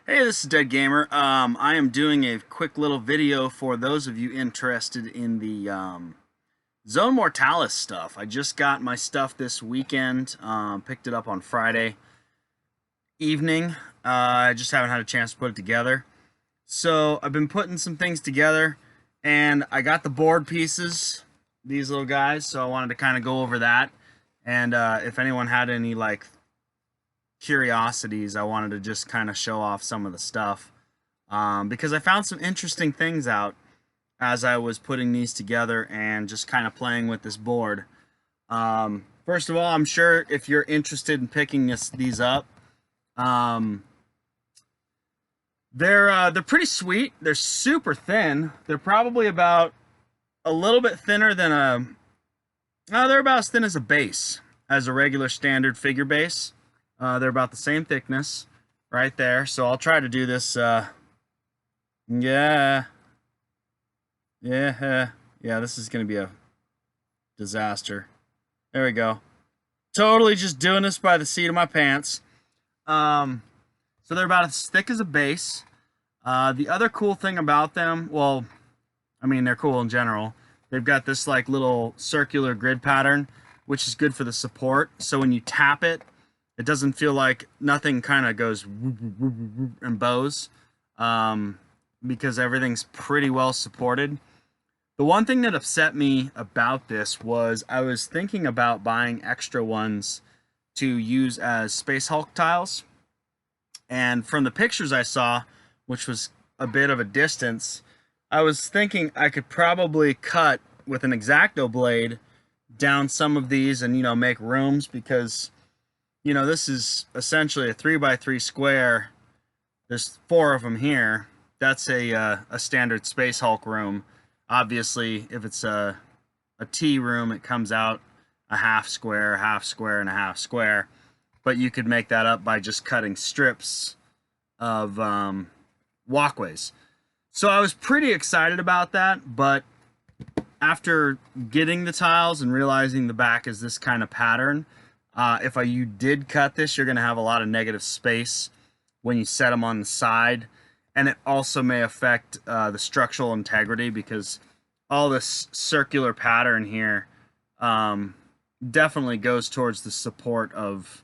Hey, this is Dead Gamer. I am doing a quick little video for those of you interested in the Zone Mortalis stuff. I just got my stuff this weekend, picked it up on Friday evening. I just haven't had a chance to put it together. So I've been putting some things together, and I got the board pieces, these little guys, so I wanted to kind of go over that. And if anyone had any curiosities, I wanted to just kind of show off some of the stuff because I found some interesting things out as I was putting these together and just kind of playing with this board. First of all, I'm sure if you're interested in picking these up, they're pretty sweet. They're super thin. They're probably about a little bit thinner than they're about as thin as a base, as a regular standard figure base. They're about the same thickness right there. So I'll try to do this. Yeah, this is going to be a disaster. There we go. Totally just doing this by the seat of my pants. So they're about as thick as a base. The other cool thing about them, well, I mean, they're cool in general. They've got this like little circular grid pattern, which is good for the support. So when you tap it, it doesn't feel like nothing kind of goes and bows, because everything's pretty well supported. The one thing that upset me about this was I was thinking about buying extra ones to use as Space Hulk tiles. And from the pictures I saw, which was a bit of a distance, I was thinking I could probably cut with an X-Acto blade down some of these and, make rooms, because this is essentially a 3x3 square. There's 4 of them here. That's a standard Space Hulk room. Obviously, if it's a T room, it comes out a half square, and a half square. But you could make that up by just cutting strips of walkways. So I was pretty excited about that, but after getting the tiles and realizing the back is this kind of pattern, if you did cut this, you're going to have a lot of negative space when you set them on the side. And it also may affect the structural integrity, because all this circular pattern here definitely goes towards the support of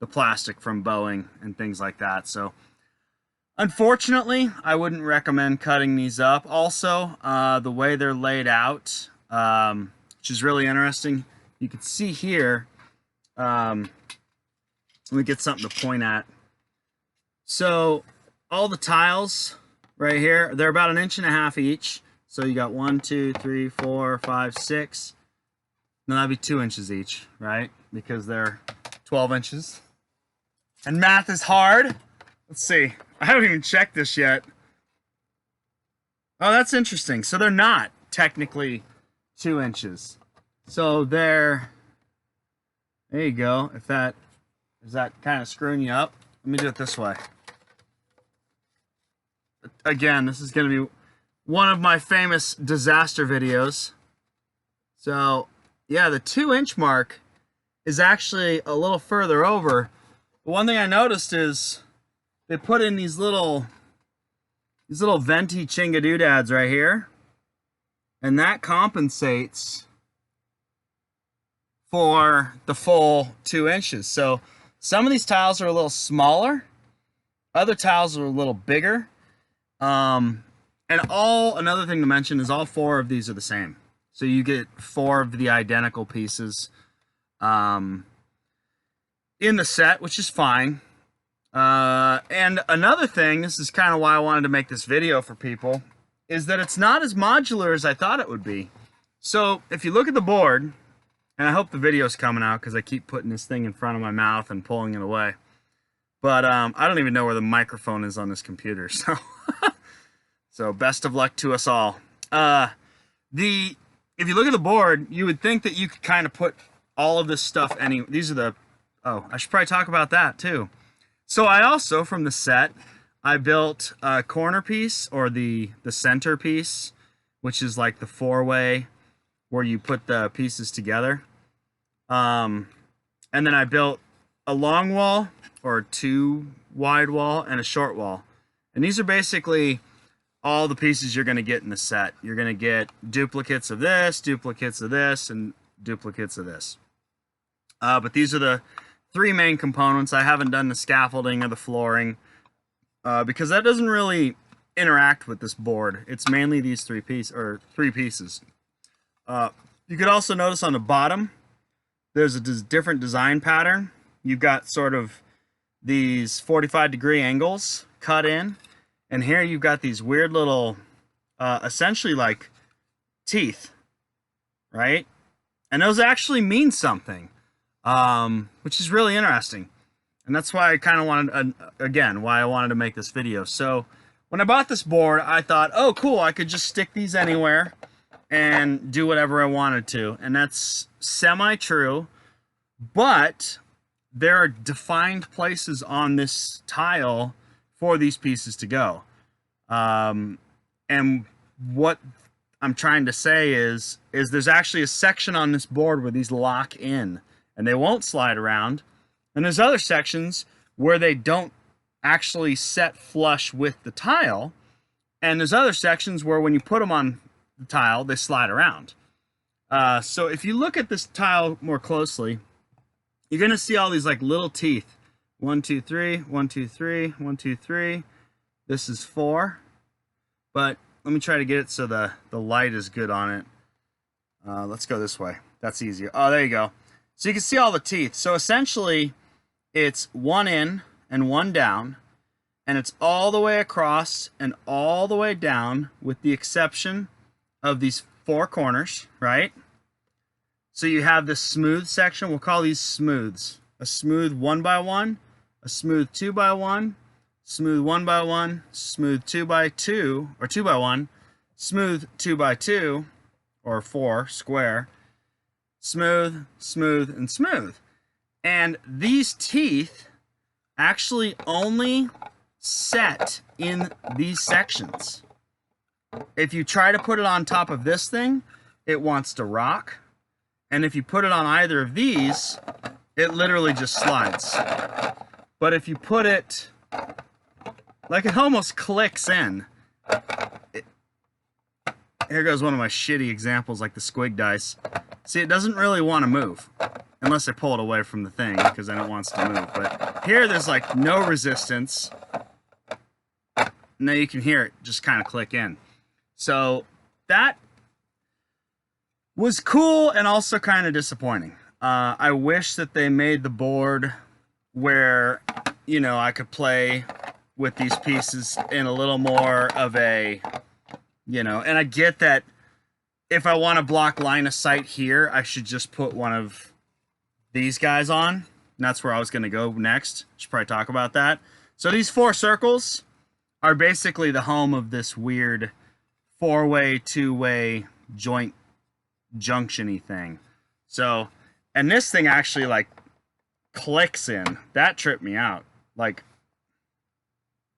the plastic from bowing and things like that. So unfortunately, I wouldn't recommend cutting these up. Also, the way they're laid out, which is really interesting, you can see here, let me get something to point at. So all the tiles right here, they're about 1.5 inches each. So you got 1, 2, 3, 4, 5, 6. No, that'd be 2 inches each, right? Because they're 12 inches. And math is hard. Let's see. I haven't even checked this yet. Oh, that's interesting. So they're not technically 2 inches. So they're, there you go. If that is that kind of screwing you up, let me do it this way. Again, this is going to be one of my famous disaster videos. So yeah, the 2-inch mark is actually a little further over. But one thing I noticed is they put in these little venti chingadoodads right here, and that compensates for the full 2 inches. So some of these tiles are a little smaller, other tiles are a little bigger. And another thing to mention is all 4 of these are the same. So you get 4 of the identical pieces in the set, which is fine. And another thing, this is kind of why I wanted to make this video for people, is that it's not as modular as I thought it would be. So if you look at the board, and I hope the video's coming out because I keep putting this thing in front of my mouth and pulling it away. But I don't even know where the microphone is on this computer, so so best of luck to us all. If you look at the board, you would think that you could kind of put all of this stuff these are the, oh, I should probably talk about that too. So I also, from the set, I built a corner piece, or the center piece, which is like the 4-way where you put the pieces together. And then I built a long wall, or 2 wide wall, and a short wall. And these are basically all the pieces you're going to get in the set. You're going to get duplicates of this, and duplicates of this. But these are the 3 main components. I haven't done the scaffolding or the flooring because that doesn't really interact with this board. It's mainly these 3 pieces. You could also notice on the bottom, there's a different design pattern. You've got sort of these 45-degree angles cut in, and here you've got these weird little, essentially like teeth, right? And those actually mean something, which is really interesting. And that's why I kind of wanted, again, why I wanted to make this video. So when I bought this board, I thought, oh, cool, I could just stick these anywhere and do whatever I wanted to. And that's semi-true, but there are defined places on this tile for these pieces to go. And what I'm trying to say is there's actually a section on this board where these lock in and they won't slide around. And there's other sections where they don't actually set flush with the tile. And there's other sections where when you put them on the tile, they slide around. So if you look at this tile more closely, you're going to see all these like little teeth. 1, 2, 3, 1, 2, 3, 1, 2, 3. This is 4. But let me try to get it so the light is good on it. Let's go this way. That's easier. Oh, there you go. So you can see all the teeth. So essentially, it's 1 in and 1 down. And it's all the way across and all the way down with the exception of these 4 corners, right? So you have this smooth section. We'll call these smooths. A smooth 1 by 1, a smooth 2 by 1, smooth 1 by 1, smooth 2 by 2, or 2 by 1, smooth 2 by 2, or 4 square, smooth, smooth, and smooth. And these teeth actually only set in these sections. If you try to put it on top of this thing, it wants to rock. And if you put it on either of these, it literally just slides. But if you put it, like it almost clicks in. Here goes one of my shitty examples, like the squig dice. See, it doesn't really want to move. Unless I pull it away from the thing, because then it wants to move. But here, there's like no resistance. Now you can hear it just kind of click in. So that was cool and also kind of disappointing. I wish that they made the board where, you know, I could play with these pieces in a little more of a, you know, and I get that if I want to block line of sight here, I should just put one of these guys on. And that's where I was going to go next. Should probably talk about that. So these 4 circles are basically the home of this weird 4-way, 2-way joint junction-y thing. So, and this thing actually like clicks in. That tripped me out. Like,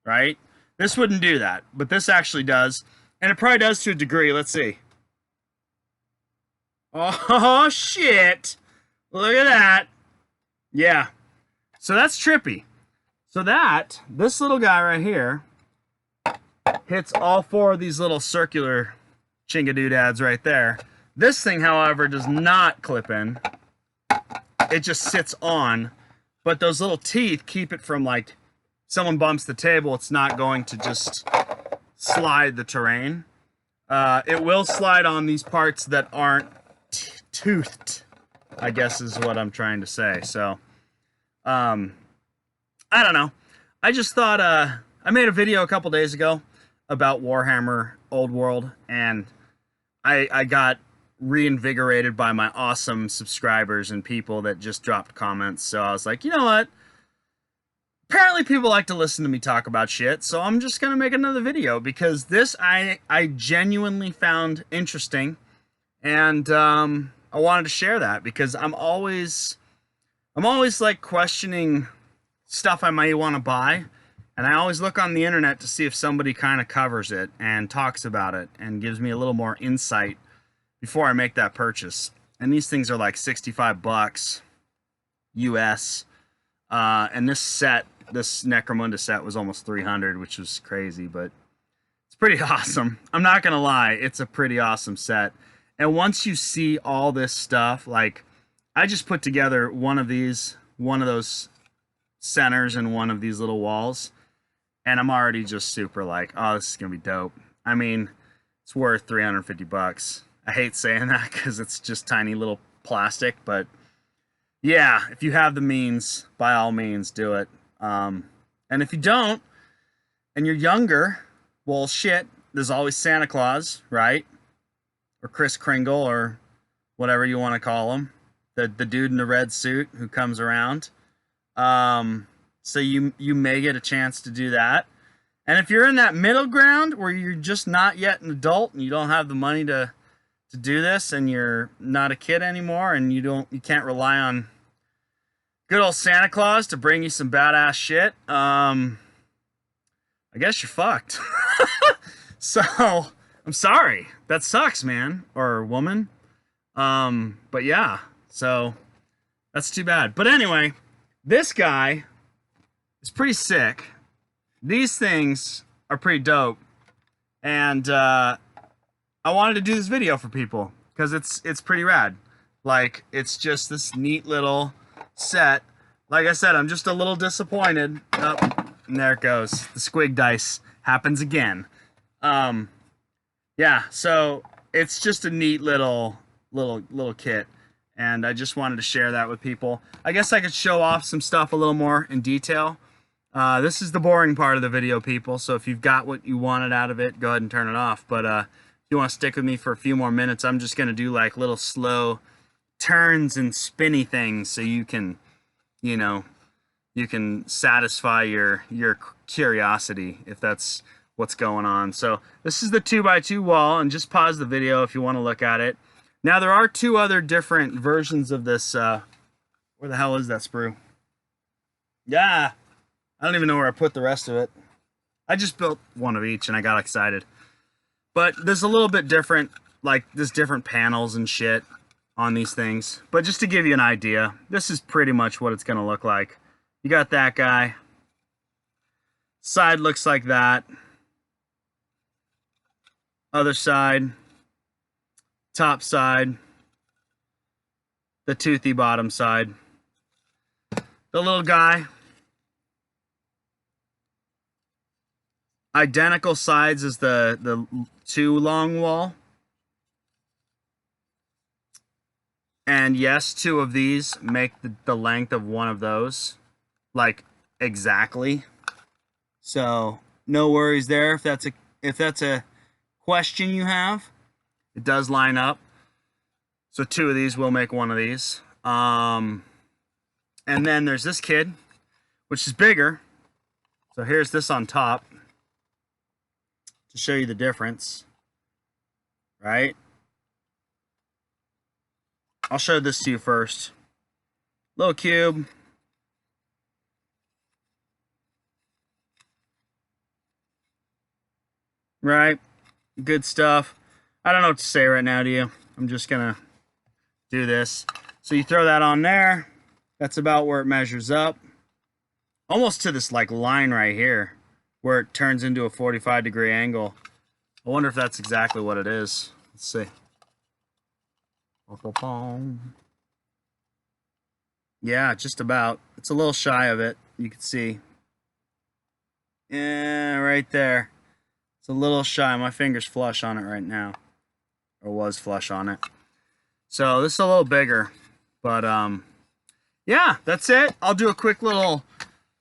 right? This wouldn't do that, but this actually does. And it probably does to a degree. Let's see. Oh, shit. Look at that. Yeah. So that's trippy. So this little guy right here hits all 4 of these little circular chingadoodads right there. This thing, however, does not clip in. It just sits on. But those little teeth keep it from, like, someone bumps the table, it's not going to just slide the terrain. It will slide on these parts that aren't toothed, I guess is what I'm trying to say. So, I don't know. I just thought, I made a video a couple days ago about Warhammer Old World, and I got reinvigorated by my awesome subscribers and people that just dropped comments. So I was like, you know what? Apparently people like to listen to me talk about shit, so I'm just gonna make another video because this I genuinely found interesting, and I wanted to share that because I'm always like questioning stuff I might want to buy, and I always look on the internet to see if somebody kind of covers it and talks about it and gives me a little more insight before I make that purchase. And these things are like $65 US. And this set this Necromunda set was almost 300, which was crazy, but it's pretty awesome. I'm not gonna lie, it's a pretty awesome set. And once you see all this stuff, like I just put together one of those centers and one of these little walls, and I'm already just super like, oh, this is gonna be dope. I mean, it's worth 350 bucks. I hate saying that because it's just tiny little plastic, but yeah, if you have the means, by all means, do it. And if you don't, and you're younger, well, shit, there's always Santa Claus, right? Or Kris Kringle, or whatever you want to call him. The dude in the red suit who comes around. So you may get a chance to do that. And if you're in that middle ground where you're just not yet an adult and you don't have the money to do this, and you're not a kid anymore, and you can't rely on good old Santa Claus to bring you some badass shit, I guess you're fucked. So I'm sorry. That sucks, man, or woman. But yeah, so that's too bad. But anyway, this guy is pretty sick. These things are pretty dope, and I wanted to do this video for people because it's pretty rad. Like, it's just this neat little set. Like I said, I'm just a little disappointed. Oh, and there it goes. The squig dice happens again. Yeah, so it's just a neat little kit, and I just wanted to share that with people. I guess I could show off some stuff a little more in detail. This is the boring part of the video, people, so if you've got what you wanted out of it, go ahead and turn it off. But if you want to stick with me for a few more minutes, I'm just going to do like little slow turns and spinny things so you can, you know, you can satisfy your curiosity if that's what's going on. So this is the 2x2 wall, and just pause the video if you want to look at it. Now there are two other different versions of this. Where the hell is that sprue? Yeah, I don't even know where I put the rest of it. I just built one of each and I got excited. But there's a little bit different, like there's different panels and shit on these things. But just to give you an idea, this is pretty much what it's gonna look like. You got that guy. Side looks like that. Other side. Top side. The toothy bottom side. The little guy. Identical sides as the two long wall. And yes, two of these make the length of one of those. Like, exactly. So, no worries there if that's a question you have. It does line up. So two of these will make one of these. And then there's this kid, which is bigger. So here's this on top to show you the difference, right? I'll show this to you first. Little cube. Right? Good stuff. I don't know what to say right now to you. I'm just gonna do this. So you throw that on there. That's about where it measures up. Almost to this like line right here, where it turns into a 45-degree angle. I wonder if that's exactly what it is. Let's see. Yeah, just about. It's a little shy of it. You can see. Yeah, right there. It's a little shy. My finger's flush on it right now. Or was flush on it. So this is a little bigger. But yeah, that's it. I'll do a quick little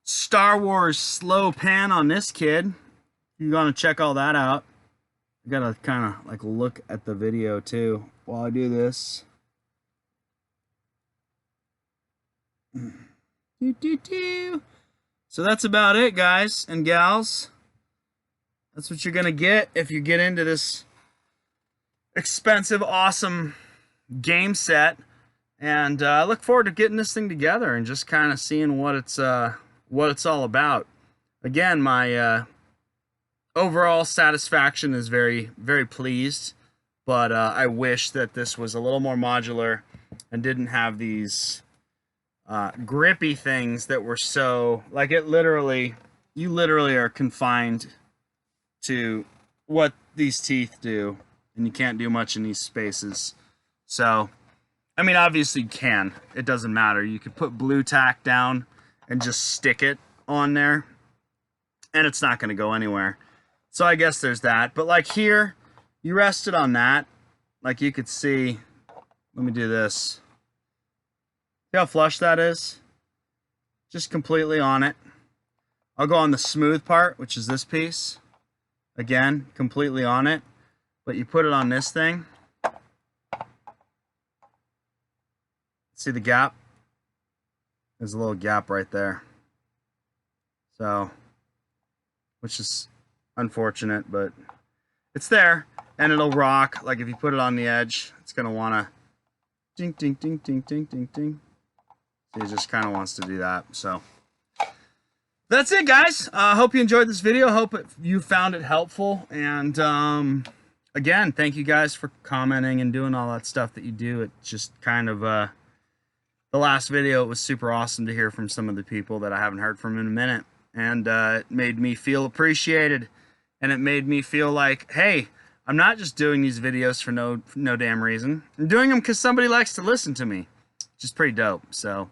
Star Wars slow pan on this kid. You're gonna check all that out. I gotta kind of like look at the video too while I do this. So that's about it, guys and gals. That's what you're gonna get if you get into this expensive, awesome game set. And I look forward to getting this thing together and just kind of seeing what it's all about. Again, my overall satisfaction is very, very pleased, but I wish that this was a little more modular and didn't have these grippy things that were so, like, it literally, you literally are confined to what these teeth do, and you can't do much in these spaces. So, I mean, obviously you can. It doesn't matter. You could put blue tack down and just stick it on there, and it's not going to go anywhere. So I guess there's that. But like here, you rest it on that. Like you could see, let me do this. See how flush that is? Just completely on it. I'll go on the smooth part, which is this piece. Again, completely on it. But you put it on this thing. See the gap? There's a little gap right there. So, which is unfortunate, but it's there. And it'll rock. Like if you put it on the edge, it's going to want to ding, ding, ding, ding, ding, ding, ding. So it just kind of wants to do that. So that's it, guys. Hope you enjoyed this video. Hope you found it helpful. And again, thank you guys for commenting and doing all that stuff that you do. It just kind of, the last video, it was super awesome to hear from some of the people that I haven't heard from in a minute. And it made me feel appreciated. And it made me feel like, hey, I'm not just doing these videos for no damn reason. I'm doing them because somebody likes to listen to me, which is pretty dope. So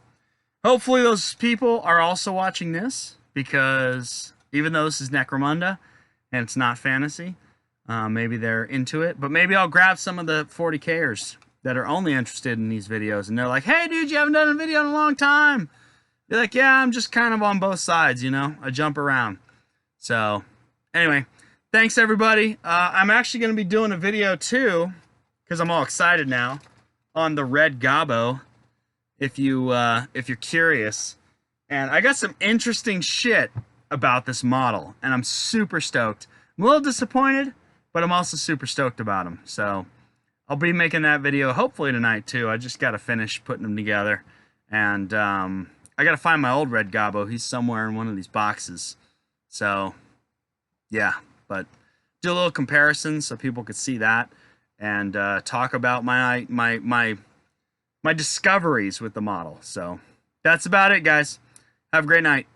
hopefully those people are also watching this, because even though this is Necromunda and it's not fantasy, maybe they're into it. But maybe I'll grab some of the 40Kers that are only interested in these videos, and they're like, hey, dude, you haven't done a video in a long time. They're like, yeah, I'm just kind of on both sides, you know? I jump around. So anyway, thanks, everybody. I'm actually going to be doing a video, too, because I'm all excited now, on the red gobbo, if you're curious. And I got some interesting shit about this model, and I'm super stoked. I'm a little disappointed, but I'm also super stoked about them. So I'll be making that video hopefully tonight, too. I just got to finish putting them together. And I got to find my old red gobbo. He's somewhere in one of these boxes. So, yeah. But do a little comparison so people could see that, and talk about my discoveries with the model. So that's about it, guys. Have a great night.